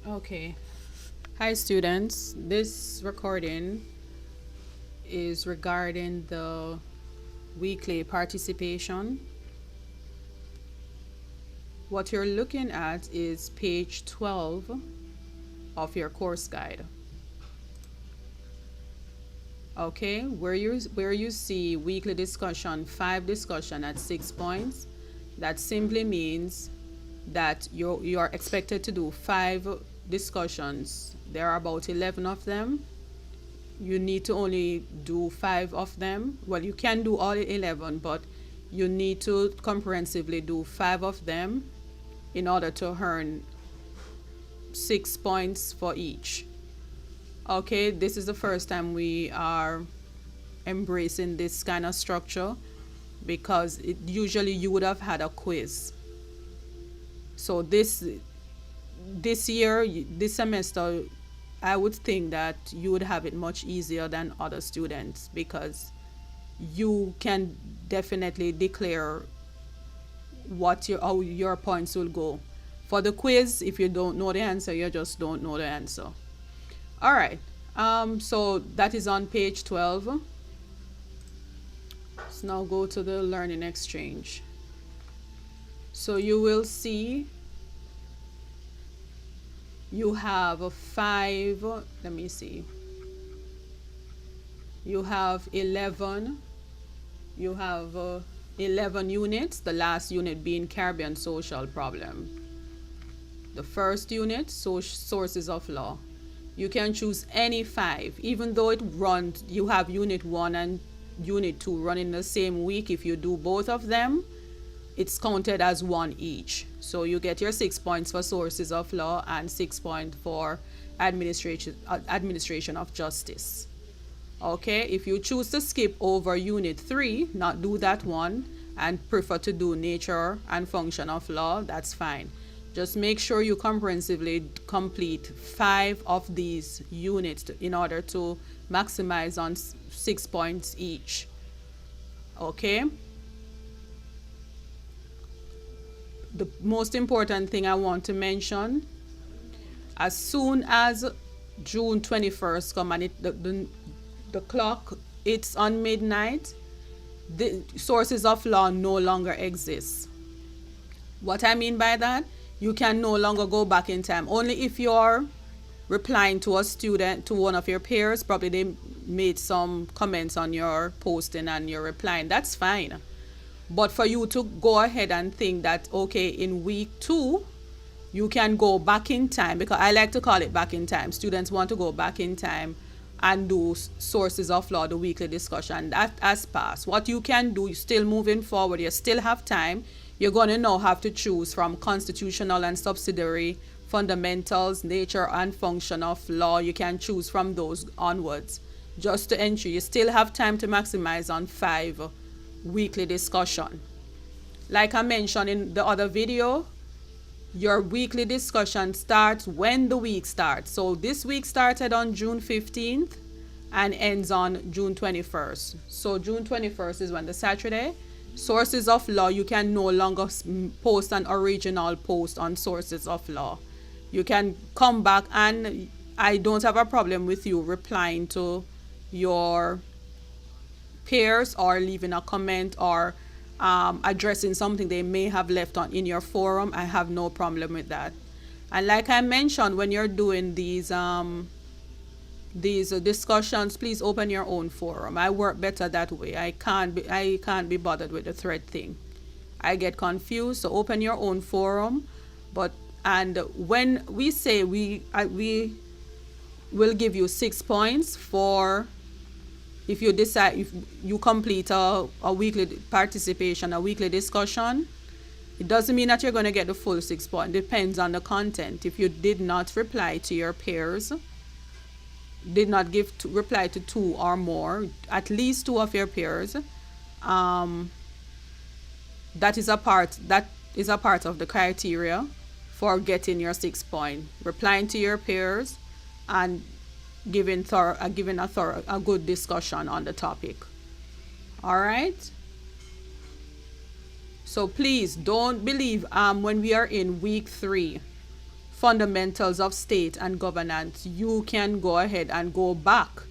Okay. Hi, students. This recording is regarding the weekly participation. What you're looking at is page 12 of your course guide. Okay, where you see weekly discussion, 5 discussion at 6 points, that simply means that you're expected to do 5 discussions. There are about 11 of them. You need to only do 5 of them. Well, you can do all 11, but you need to comprehensively do 5 of them in order to earn 6 points for each. Okay, this is the first time we are embracing this kind of structure because usually you would have had a quiz. So this year, this semester, I would think that you would have it much easier than other students because you can definitely declare how your points will go. For the quiz, if you don't know the answer, you just don't know the answer. All right. So that is on page 12. Let's now go to the learning exchange. So you will see you have 5, let me see. You have 11. You have 11 units, the last unit being Caribbean social problem. The first unit, sources of law. You can choose any 5, even though it runs, you have unit 1 and unit 2 running the same week. If you do both of them, it's counted as 1 each. So you get your 6 points for sources of law and 6 points for administration of justice. Okay, if you choose to skip over unit 3, not do that one, and prefer to do nature and function of law, that's fine. Just make sure you comprehensively complete 5 of these units in order to maximize on 6 points each. Okay? The most important thing I want to mention, as soon as June 21st come and the clock, it's on midnight, the sources of law no longer exist. What I mean by that, you can no longer go back in time. Only if you're replying to a student, to one of your peers, probably they made some comments on your posting and you're replying, that's fine. But for you to go ahead and think that, okay, in week 2, you can go back in time, because I like to call it back in time. Students want to go back in time and do sources of law, the weekly discussion. That has passed. What you can do, you're still moving forward, you still have time. You're going to now have to choose from constitutional and subsidiary, fundamentals, nature and function of law. You can choose from those onwards. Just to ensure you still have time to maximize on 5 weekly discussion. Like I mentioned in the other video, your weekly discussion starts when the week starts. So this week started on June 15th and ends on June 21st. So June 21st is when the Saturday. Sources of law, you can no longer post an original post on sources of law. You can come back, and I don't have a problem with you replying to your peers or leaving a comment or addressing something they may have left on in your forum. I have no problem with that. And like I mentioned, when you're doing these discussions, please open your own forum. I work better that way. I can't be bothered with the thread thing. I get confused. So open your own forum. And when we say we will give you 6 points for, if you decide, if you complete a weekly participation, a weekly discussion, it doesn't mean that you're going to get the full 6 points. Depends on the content. If you did not reply to your peers, did not reply to 2 or more, at least 2 of your peers, that is a part of the criteria for getting your 6 point. Replying to your peers and giving a good discussion on the topic. All right. So please don't believe when we are in week 3 fundamentals of state and governance, you can go ahead and go back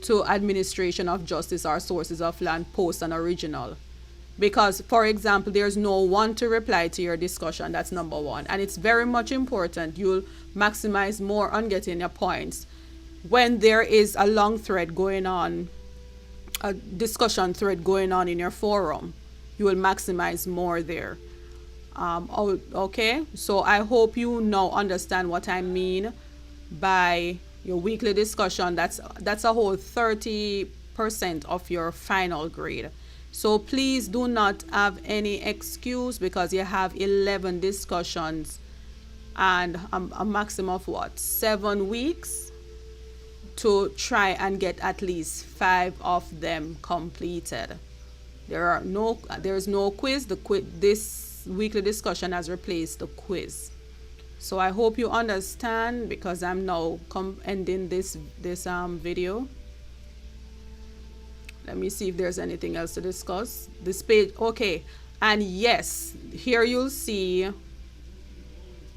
to administration of justice or sources of land, post an original. Because, for example, there's no one to reply to your discussion. That's number one. And it's very much important. You'll maximize more on getting your points. When there is a long thread going on, a discussion thread going on in your forum, you will maximize more there. Okay, so I hope you now understand what I mean by your weekly discussion. That's a whole 30% of your final grade. So please do not have any excuse, because you have 11 discussions and a maximum of what, 7 weeks to try and get at least 5 of them completed. There's no quiz. This weekly discussion has replaced the quiz. So I hope you understand, because I'm now ending this video. Let me see if there's anything else to discuss. This page, okay. And yes, here you'll see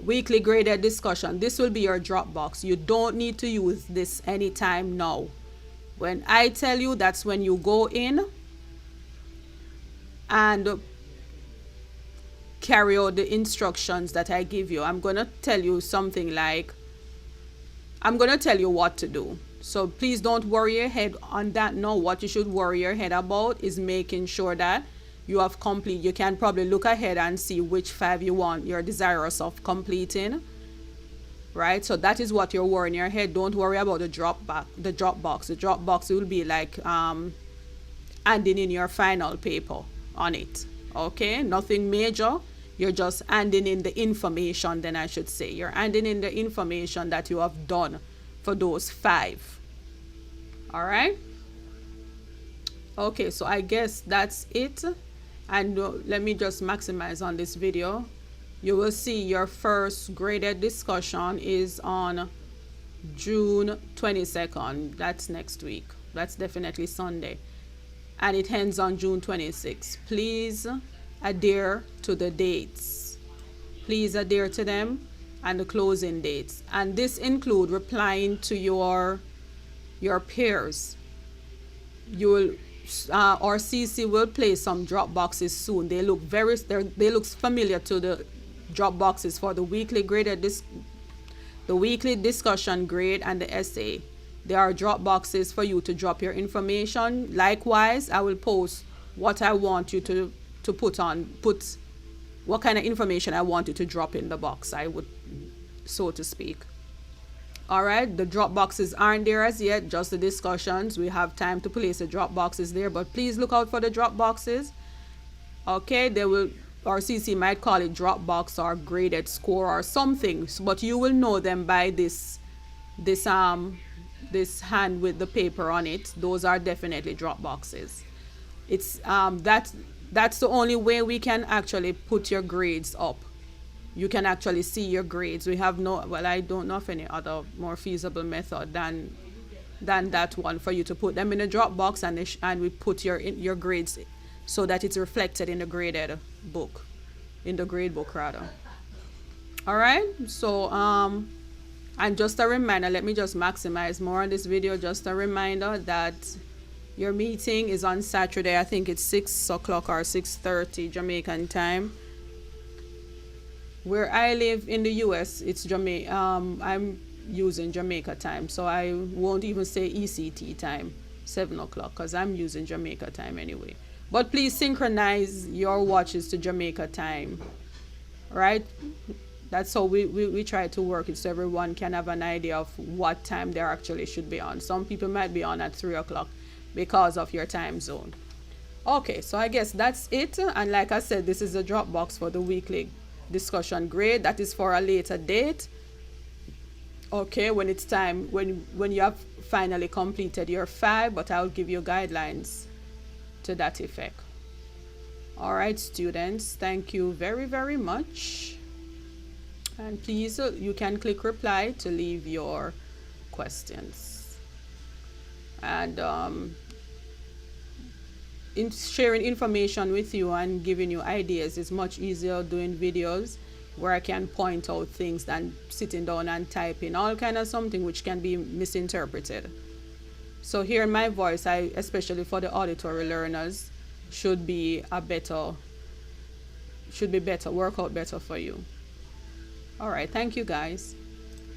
weekly graded discussion. This will be your Dropbox. You don't need to use this anytime now. When I tell you, that's when you go in and carry out the instructions that I give you. I'm going to tell you something like, I'm going to tell you what to do. So please don't worry your head on that. No, what you should worry your head about is making sure that you have complete. You can probably look ahead and see which 5 you're desirous of completing, right? So that is what you're worrying your head. Don't worry about the Dropbox. The Dropbox will be like handing in your final paper on it. Okay, nothing major. You're just handing in the information. Then I should say you're handing in the information that you have done for those 5. All right. Okay, so I guess that's it. And let me just maximize on this video. You will see your first graded discussion is on June 22nd. That's next week. That's definitely Sunday. And it ends on June 26th. Please adhere to the dates. Please adhere to them and the closing dates. And this include replying to your peers. You will or CC will play some drop boxes soon. They look they look familiar to the drop boxes for the weekly graded the weekly discussion grade and the essay. There are drop boxes for you to drop your information. Likewise, I will post what I want you to put what kind of information I want you to drop in the box, I would, so to speak. All right, the drop boxes aren't there as yet, just the discussions. We have time to place the drop boxes there, but please look out for the drop boxes. Okay, they will, or CC might call it drop box or graded score or something, but you will know them by this hand with the paper on it. Those are definitely drop boxes. It's that's the only way we can actually put your grades up. You can actually see your grades. We have I don't know of any other more feasible method than that one, for you to put them in a drop box and we put your grades so that it's reflected in the graded book, in the grade book rather. All right, so and just a reminder, let me just maximize more on this video. Just a reminder that your meeting is on Saturday. I think it's 6 o'clock or 6:30 Jamaican time. Where I live in the US, it's I'm using Jamaica time, so I won't even say ECT time, 7 o'clock, because I'm using Jamaica time anyway. But please synchronize your watches to Jamaica time, right? That's how we try to work it, so everyone can have an idea of what time they actually should be on. Some people might be on at 3 o'clock because of your time zone. Okay, so I guess that's it. And like I said, this is a drop box for the weekly discussion grade. That is for a later date. Okay, when it's time, when you have finally completed your 5, but I'll give you guidelines to that effect. All right, students, thank you very, very much. And please, you can click reply to leave your questions. And in sharing information with you and giving you ideas is much easier doing videos. where I can point out things than sitting down and typing, all kind of something which can be misinterpreted. So hearing my voice, especially for the auditory learners, should be better, work out better for you. All right, thank you guys.